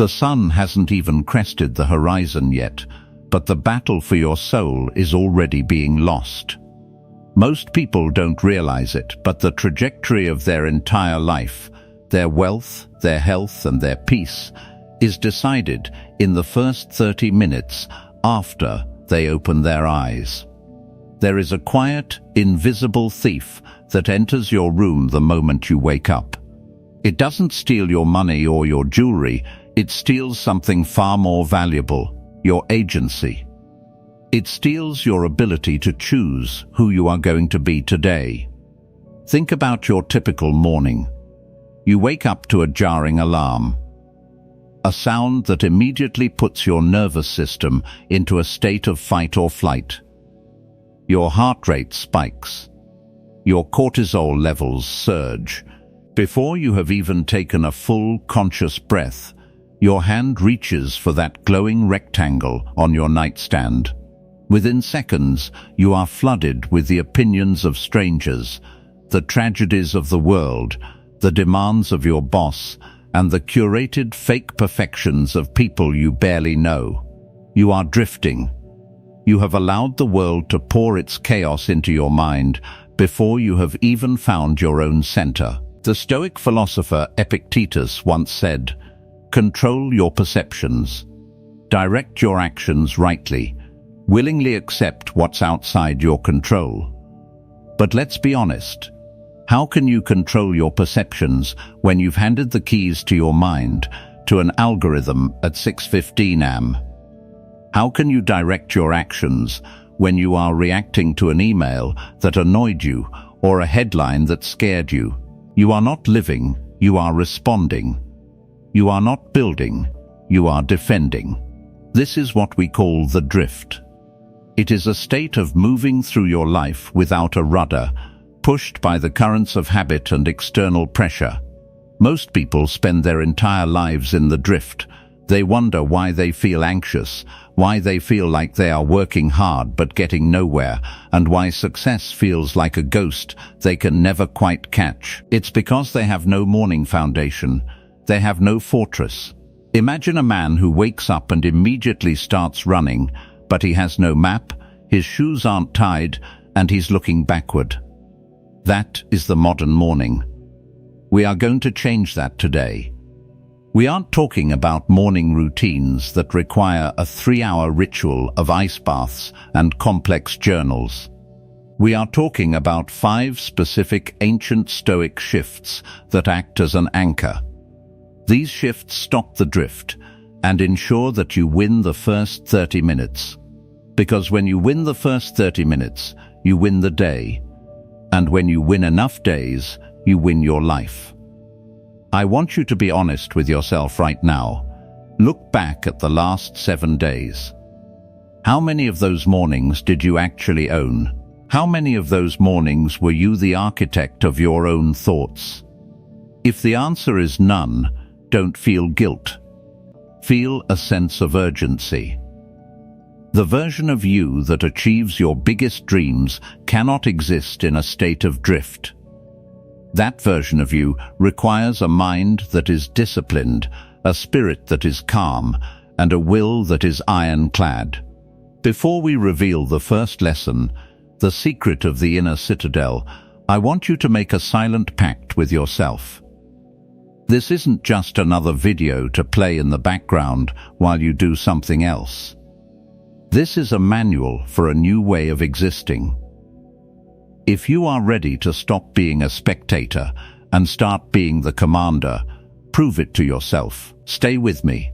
The sun hasn't even crested the horizon yet, but the battle for your soul is already being lost. Most people don't realize it, but the trajectory of their entire life, their wealth, their health, and their peace, is decided in the first 30 minutes after they open their eyes. There is a quiet, invisible thief that enters your room the moment you wake up. It doesn't steal your money or your jewelry, it steals something far more valuable, your agency. It steals your ability to choose who you are going to be today. Think about your typical morning. You wake up to a jarring alarm, a sound that immediately puts your nervous system into a state of fight or flight. Your heart rate spikes. Your cortisol levels surge. Before you have even taken a full, conscious breath, your hand reaches for that glowing rectangle on your nightstand. Within seconds, you are flooded with the opinions of strangers, the tragedies of the world, the demands of your boss, and the curated fake perfections of people you barely know. You are drifting. You have allowed the world to pour its chaos into your mind before you have even found your own center. The Stoic philosopher Epictetus once said, "Control your perceptions. Direct your actions rightly. Willingly accept what's outside your control." But let's be honest. How can you control your perceptions when you've handed the keys to your mind to an algorithm at 6:15 am? How can you direct your actions when you are reacting to an email that annoyed you or a headline that scared you? You are not living, you are responding. You are not building, you are defending. This is what we call the drift. It is a state of moving through your life without a rudder, pushed by the currents of habit and external pressure. Most people spend their entire lives in the drift. They wonder why they feel anxious, why they feel like they are working hard but getting nowhere, and why success feels like a ghost they can never quite catch. It's because they have no morning foundation. They have no fortress. Imagine a man who wakes up and immediately starts running, but he has no map, his shoes aren't tied, and he's looking backward. That is the modern morning. We are going to change that today. We aren't talking about morning routines that require a 3-hour ritual of ice baths and complex journals. We are talking about 5 specific ancient Stoic shifts that act as an anchor. These shifts stop the drift and ensure that you win the first 30 minutes. Because when you win the first 30 minutes, you win the day. And when you win enough days, you win your life. I want you to be honest with yourself right now. Look back at the last 7 days. How many of those mornings did you actually own? How many of those mornings were you the architect of your own thoughts? If the answer is none, don't feel guilt. Feel a sense of urgency. The version of you that achieves your biggest dreams cannot exist in a state of drift. That version of you requires a mind that is disciplined, a spirit that is calm, and a will that is ironclad. Before we reveal the first lesson, the secret of the Inner Citadel, I want you to make a silent pact with yourself. This isn't just another video to play in the background while you do something else. This is a manual for a new way of existing. If you are ready to stop being a spectator and start being the commander, prove it to yourself. Stay with me,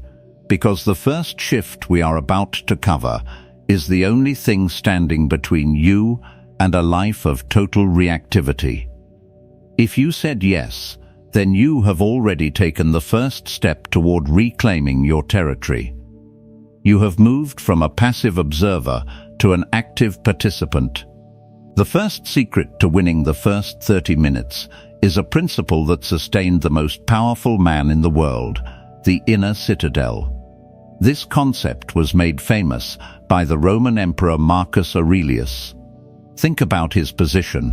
because the first shift we are about to cover is the only thing standing between you and a life of total reactivity. If you said yes, then you have already taken the first step toward reclaiming your territory. You have moved from a passive observer to an active participant. The first secret to winning the first 30 minutes is a principle that sustained the most powerful man in the world, the Inner Citadel. This concept was made famous by the Roman Emperor Marcus Aurelius. Think about his position.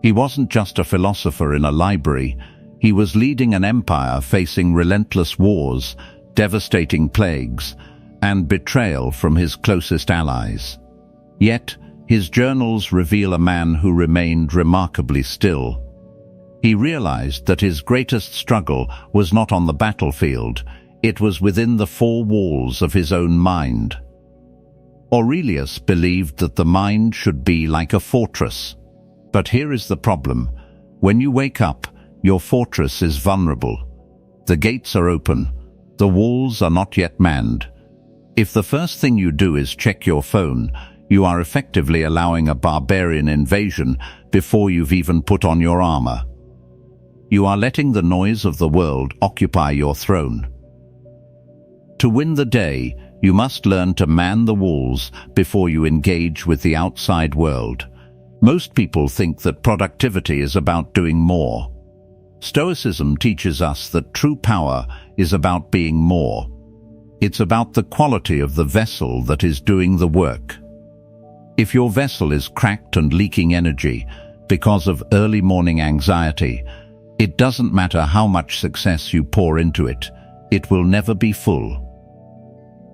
He wasn't just a philosopher in a library. He was leading an empire facing relentless wars, devastating plagues, and betrayal from his closest allies. Yet, his journals reveal a man who remained remarkably still. He realized that his greatest struggle was not on the battlefield, it was within the four walls of his own mind. Aurelius believed that the mind should be like a fortress. But here is the problem. When you wake up, your fortress is vulnerable. The gates are open. The walls are not yet manned. If the first thing you do is check your phone, you are effectively allowing a barbarian invasion before you've even put on your armor. You are letting the noise of the world occupy your throne. To win the day, you must learn to man the walls before you engage with the outside world. Most people think that productivity is about doing more. Stoicism teaches us that true power is about being more. It's about the quality of the vessel that is doing the work. If your vessel is cracked and leaking energy because of early morning anxiety, it doesn't matter how much success you pour into it, it will never be full.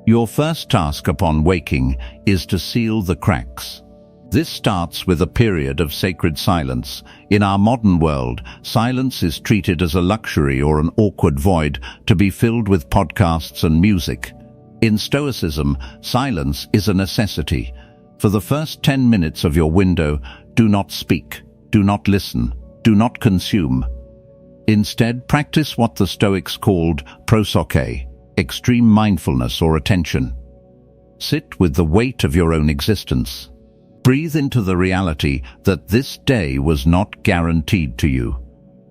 Your first task upon waking is to seal the cracks. This starts with a period of sacred silence. In our modern world, silence is treated as a luxury or an awkward void to be filled with podcasts and music. In Stoicism, silence is a necessity. For the first 10 minutes of your window, do not speak, do not listen, do not consume. Instead, practice what the Stoics called prosoche, extreme mindfulness or attention. Sit with the weight of your own existence. Breathe into the reality that this day was not guaranteed to you.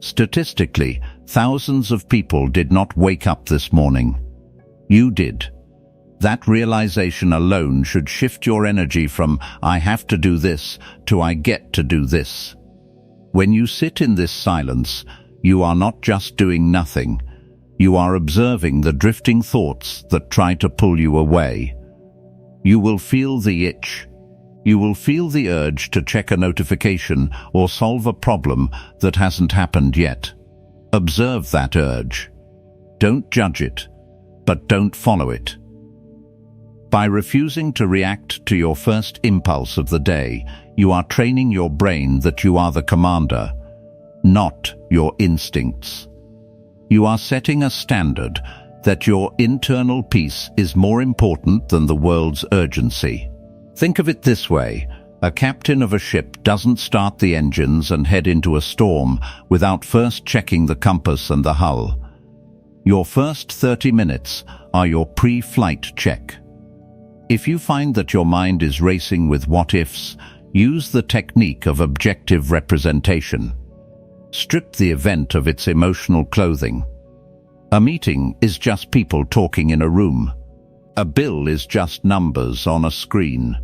Statistically, thousands of people did not wake up this morning. You did. That realization alone should shift your energy from "I have to do this" to "I get to do this." When you sit in this silence, you are not just doing nothing. You are observing the drifting thoughts that try to pull you away. You will feel the itch. You will feel the urge to check a notification or solve a problem that hasn't happened yet. Observe that urge. Don't judge it, but don't follow it. By refusing to react to your first impulse of the day, you are training your brain that you are the commander, not your instincts. You are setting a standard that your internal peace is more important than the world's urgency. Think of it this way. A captain of a ship doesn't start the engines and head into a storm without first checking the compass and the hull. Your first 30 minutes are your pre-flight check. If you find that your mind is racing with what-ifs, use the technique of objective representation. Strip the event of its emotional clothing. A meeting is just people talking in a room. A bill is just numbers on a screen.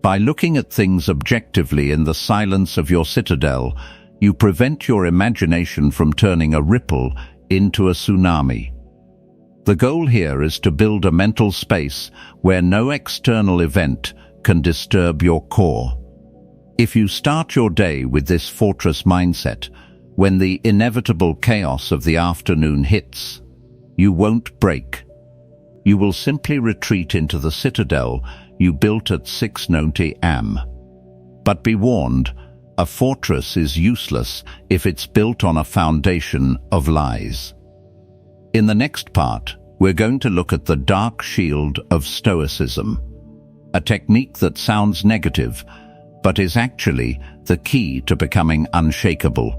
By looking at things objectively in the silence of your citadel, you prevent your imagination from turning a ripple into a tsunami. The goal here is to build a mental space where no external event can disturb your core. If you start your day with this fortress mindset, when the inevitable chaos of the afternoon hits, you won't break. You will simply retreat into the citadel you built at 6:90 am. But be warned, a fortress is useless if it's built on a foundation of lies. In the next part, we're going to look at the dark shield of Stoicism, a technique that sounds negative, but is actually the key to becoming unshakable.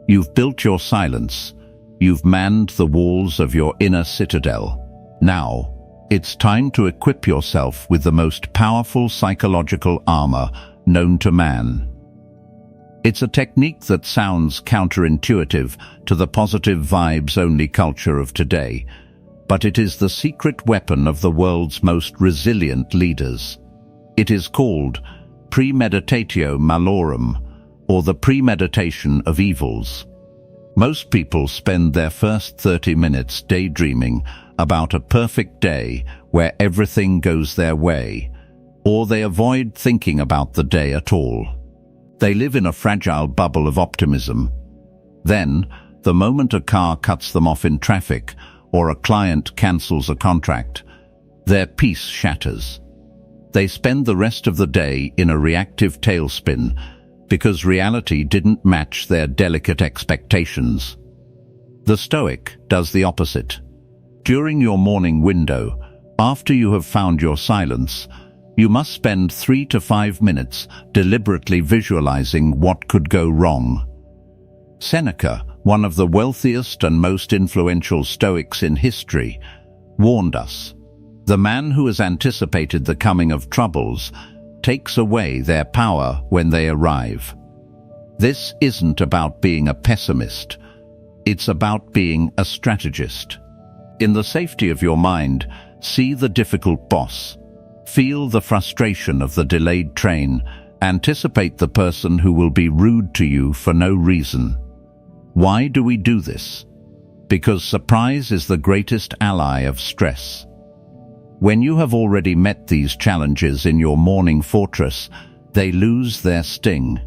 You've built your silence. You've manned the walls of your inner citadel. Now, it's time to equip yourself with the most powerful psychological armor known to man. It's a technique that sounds counterintuitive to the positive vibes-only culture of today, but it is the secret weapon of the world's most resilient leaders. It is called Premeditatio Malorum, or the premeditation of evils. Most people spend their first 30 minutes daydreaming about a perfect day where everything goes their way, or they avoid thinking about the day at all. They live in a fragile bubble of optimism. Then, the moment a car cuts them off in traffic, or a client cancels a contract, their peace shatters. They spend the rest of the day in a reactive tailspin because reality didn't match their delicate expectations. The Stoic does the opposite. During your morning window, after you have found your silence, you must spend 3 to 5 minutes deliberately visualizing what could go wrong. Seneca, one of the wealthiest and most influential Stoics in history, warned us, "The man who has anticipated the coming of troubles takes away their power when they arrive." This isn't about being a pessimist. It's about being a strategist. In the safety of your mind, see the difficult boss. Feel the frustration of the delayed train. Anticipate the person who will be rude to you for no reason. Why do we do this? Because surprise is the greatest ally of stress. When you have already met these challenges in your morning fortress, they lose their sting.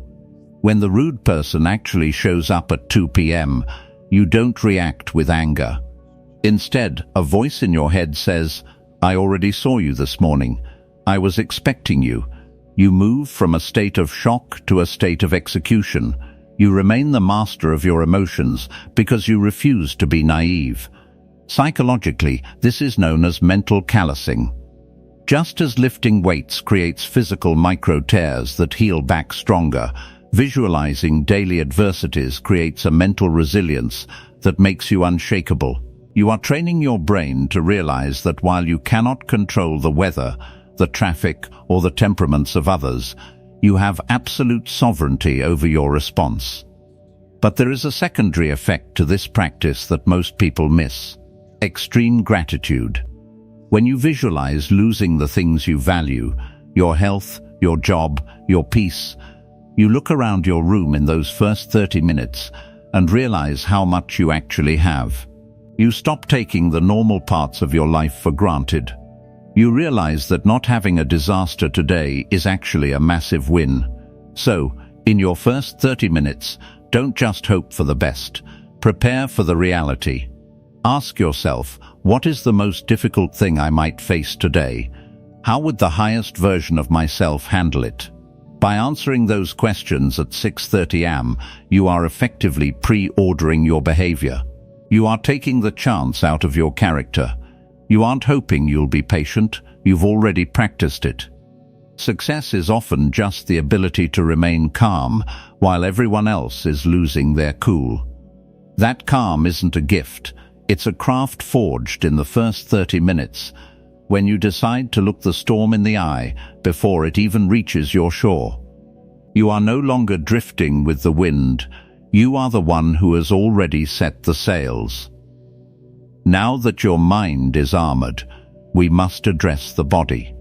When the rude person actually shows up at 2 p.m., you don't react with anger. Instead, a voice in your head says, "I already saw you this morning. I was expecting you." You move from a state of shock to a state of execution. You remain the master of your emotions because you refuse to be naive. Psychologically, this is known as mental callousing. Just as lifting weights creates physical micro-tears that heal back stronger, visualizing daily adversities creates a mental resilience that makes you unshakable. You are training your brain to realize that while you cannot control the weather, the traffic, or the temperaments of others, you have absolute sovereignty over your response. But there is a secondary effect to this practice that most people miss: extreme gratitude. When you visualize losing the things you value, your health, your job, your peace, you look around your room in those first 30 minutes and realize how much you actually have. You stop taking the normal parts of your life for granted. You realize that not having a disaster today is actually a massive win. So, in your first 30 minutes, don't just hope for the best. Prepare for the reality. Ask yourself, what is the most difficult thing I might face today? How would the highest version of myself handle it? By answering those questions at 6:30 am, you are effectively pre-ordering your behavior. You are taking the chance out of your character. You aren't hoping you'll be patient, you've already practiced it. Success is often just the ability to remain calm while everyone else is losing their cool. That calm isn't a gift, it's a craft forged in the first 30 minutes, when you decide to look the storm in the eye before it even reaches your shore. You are no longer drifting with the wind, you are the one who has already set the sails. Now that your mind is armored, we must address the body.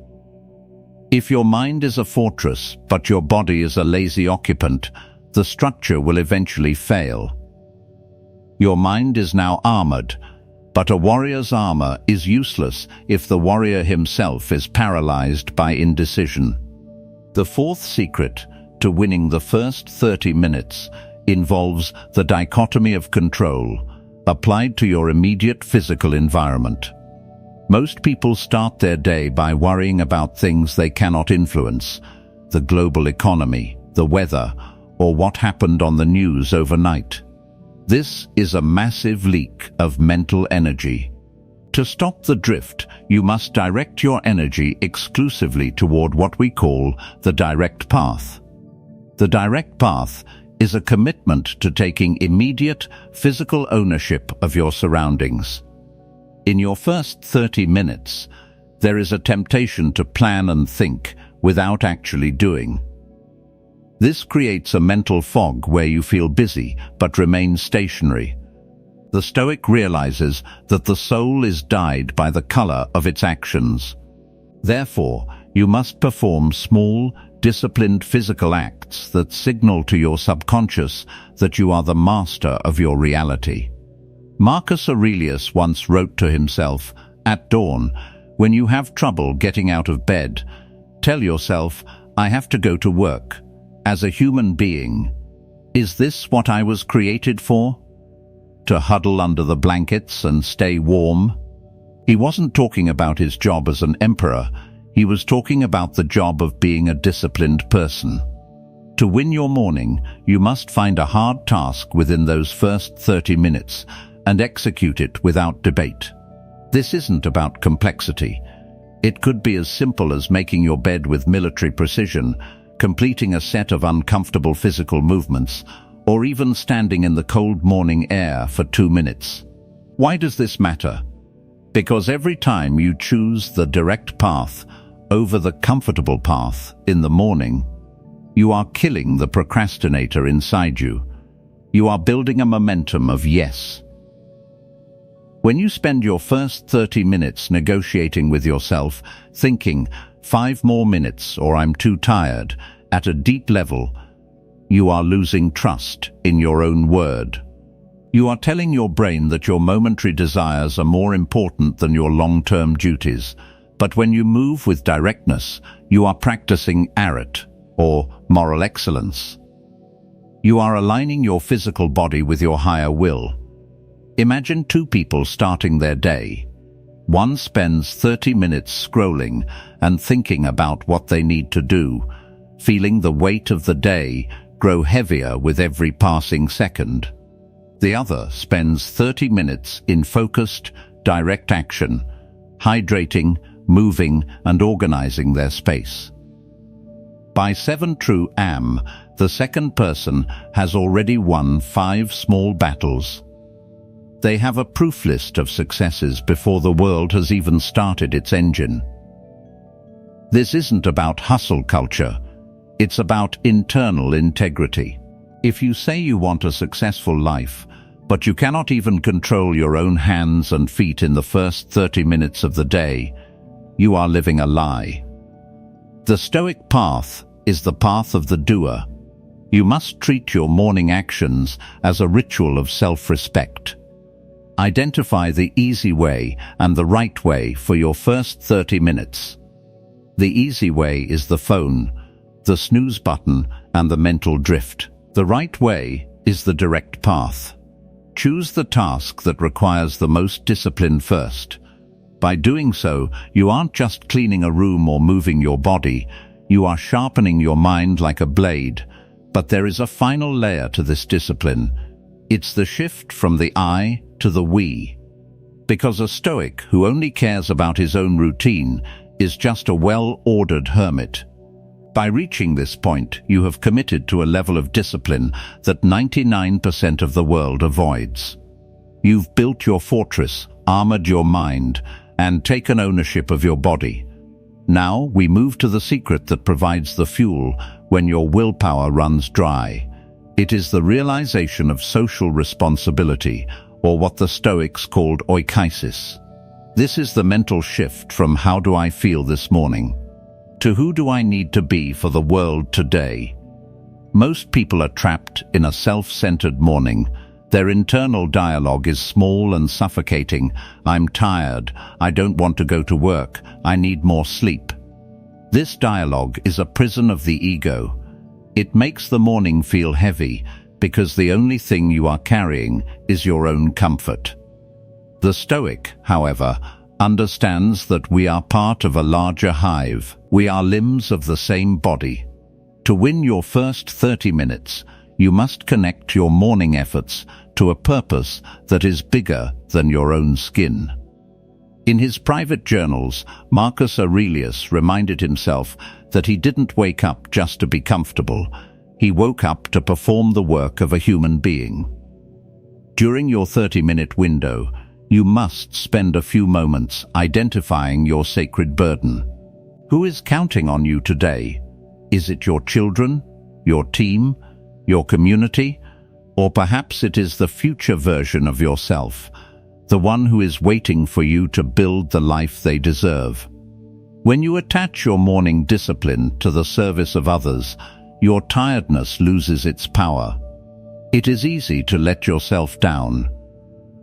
If your mind is a fortress, but your body is a lazy occupant, the structure will eventually fail. Your mind is now armored, but a warrior's armor is useless if the warrior himself is paralyzed by indecision. The fourth secret to winning the first 30 minutes involves the dichotomy of control applied to your immediate physical environment. Most people start their day by worrying about things they cannot influence: the global economy, the weather, or what happened on the news overnight. This is a massive leak of mental energy. To stop the drift, you must direct your energy exclusively toward what we call the direct path. The direct path is a commitment to taking immediate physical ownership of your surroundings. In your first 30 minutes, there is a temptation to plan and think without actually doing. This creates a mental fog where you feel busy but remain stationary. The Stoic realizes that the soul is dyed by the color of its actions. Therefore, you must perform small, disciplined physical acts that signal to your subconscious that you are the master of your reality. Marcus Aurelius once wrote to himself, "At dawn, when you have trouble getting out of bed, tell yourself, 'I have to go to work.' As a human being, is this what I was created for?" To huddle under the blankets and stay warm? He wasn't talking about his job as an emperor. He was talking about the job of being a disciplined person. To win your morning, you must find a hard task within those first 30 minutes and execute it without debate. This isn't about complexity. It could be as simple as making your bed with military precision, completing a set of uncomfortable physical movements, or even standing in the cold morning air for 2 minutes. Why does this matter? Because every time you choose the direct path over the comfortable path in the morning, you are killing the procrastinator inside you. You are building a momentum of yes. When you spend your first 30 minutes negotiating with yourself, thinking, 5 more minutes or I'm too tired, at a deep level, you are losing trust in your own word. You are telling your brain that your momentary desires are more important than your long-term duties. But when you move with directness, you are practicing arit, or moral excellence. You are aligning your physical body with your higher will. Imagine 2 people starting their day. One spends 30 minutes scrolling and thinking about what they need to do, feeling the weight of the day grow heavier with every passing second. The other spends 30 minutes in focused, direct action, hydrating, moving, and organizing their space. By 7 true am, the second person has already won 5 small battles. They have a proof list of successes before the world has even started its engine. This isn't about hustle culture. It's about internal integrity. If you say you want a successful life, but you cannot even control your own hands and feet in the first 30 minutes of the day, you are living a lie. The Stoic path is the path of the doer. You must treat your morning actions as a ritual of self-respect. Identify the easy way and the right way for your first 30 minutes. The easy way is the phone, the snooze button, and the mental drift. The right way is the direct path. Choose the task that requires the most discipline first. By doing so, you aren't just cleaning a room or moving your body, you are sharpening your mind like a blade. But there is a final layer to this discipline. It's the shift from the I to the we. Because a Stoic who only cares about his own routine is just a well-ordered hermit. By reaching this point, you have committed to a level of discipline that 99% of the world avoids. You've built your fortress, armored your mind, and taken ownership of your body. Now we move to the secret that provides the fuel when your willpower runs dry. It is the realization of social responsibility, or what the Stoics called oikaisis. This is the mental shift from how do I feel this morning to who do I need to be for the world today. Most people are trapped in a self-centered morning. Their internal dialogue is small and suffocating. I'm tired. I don't want to go to work. I need more sleep. This dialogue is a prison of the ego. It makes the morning feel heavy because the only thing you are carrying is your own comfort. The Stoic, however, understands that we are part of a larger hive. We are limbs of the same body. To win your first 30 minutes, you must connect your morning efforts to a purpose that is bigger than your own skin. In his private journals, Marcus Aurelius reminded himself that he didn't wake up just to be comfortable. He woke up to perform the work of a human being. During your 30-minute window, you must spend a few moments identifying your sacred burden. Who is counting on you today? Is it your children, your team, your community, or perhaps it is the future version of yourself, the one who is waiting for you to build the life they deserve? When you attach your morning discipline to the service of others, your tiredness loses its power. It is easy to let yourself down.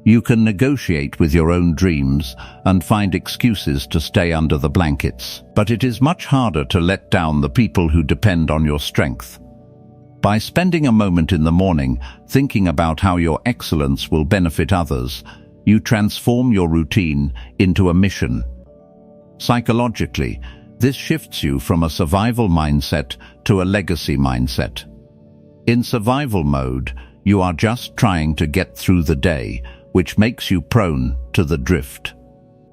You can negotiate with your own dreams and find excuses to stay under the blankets, but it is much harder to let down the people who depend on your strength. By spending a moment in the morning thinking about how your excellence will benefit others, you transform your routine into a mission. Psychologically, this shifts you from a survival mindset to a legacy mindset. In survival mode, you are just trying to get through the day, which makes you prone to the drift.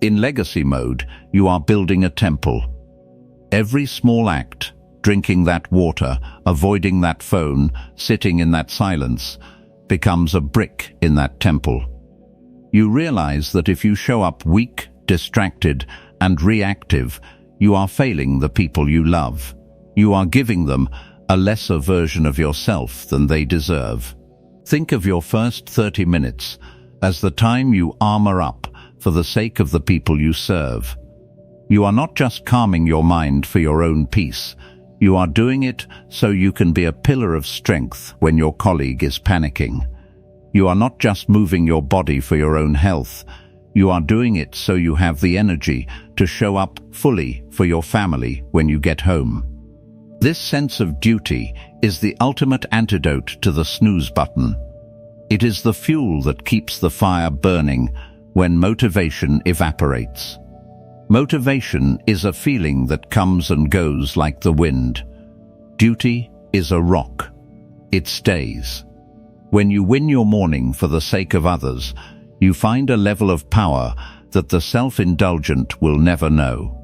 In legacy mode, you are building a temple. Every small act, drinking that water, avoiding that phone, sitting in that silence, becomes a brick in that temple. You realize that if you show up weak, distracted, and reactive, you are failing the people you love. You are giving them a lesser version of yourself than they deserve. Think of your first 30 minutes as the time you armor up for the sake of the people you serve. You are not just calming your mind for your own peace. You are doing it so you can be a pillar of strength when your colleague is panicking. You are not just moving your body for your own health. You are doing it so you have the energy to show up fully for your family when you get home. This sense of duty is the ultimate antidote to the snooze button. It is the fuel that keeps the fire burning when motivation evaporates. Motivation is a feeling that comes and goes like the wind. Duty is a rock. It stays. When you win your morning for the sake of others, you find a level of power that the self-indulgent will never know.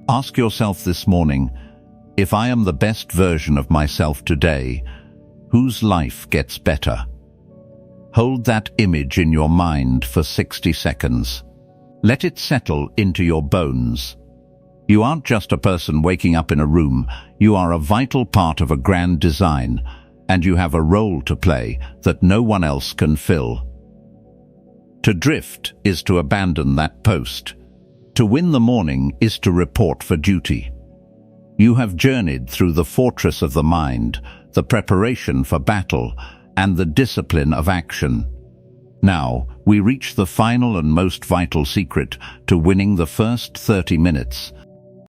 Ask yourself this morning, if I am the best version of myself today, whose life gets better? Hold that image in your mind for 60 seconds. Let it settle into your bones. You aren't just a person waking up in a room, you are a vital part of a grand design, and you have a role to play that no one else can fill. To drift is to abandon that post. To win the morning is to report for duty. You have journeyed through the fortress of the mind, the preparation for battle, and the discipline of action. Now, we reach the final and most vital secret to winning the first 30 minutes,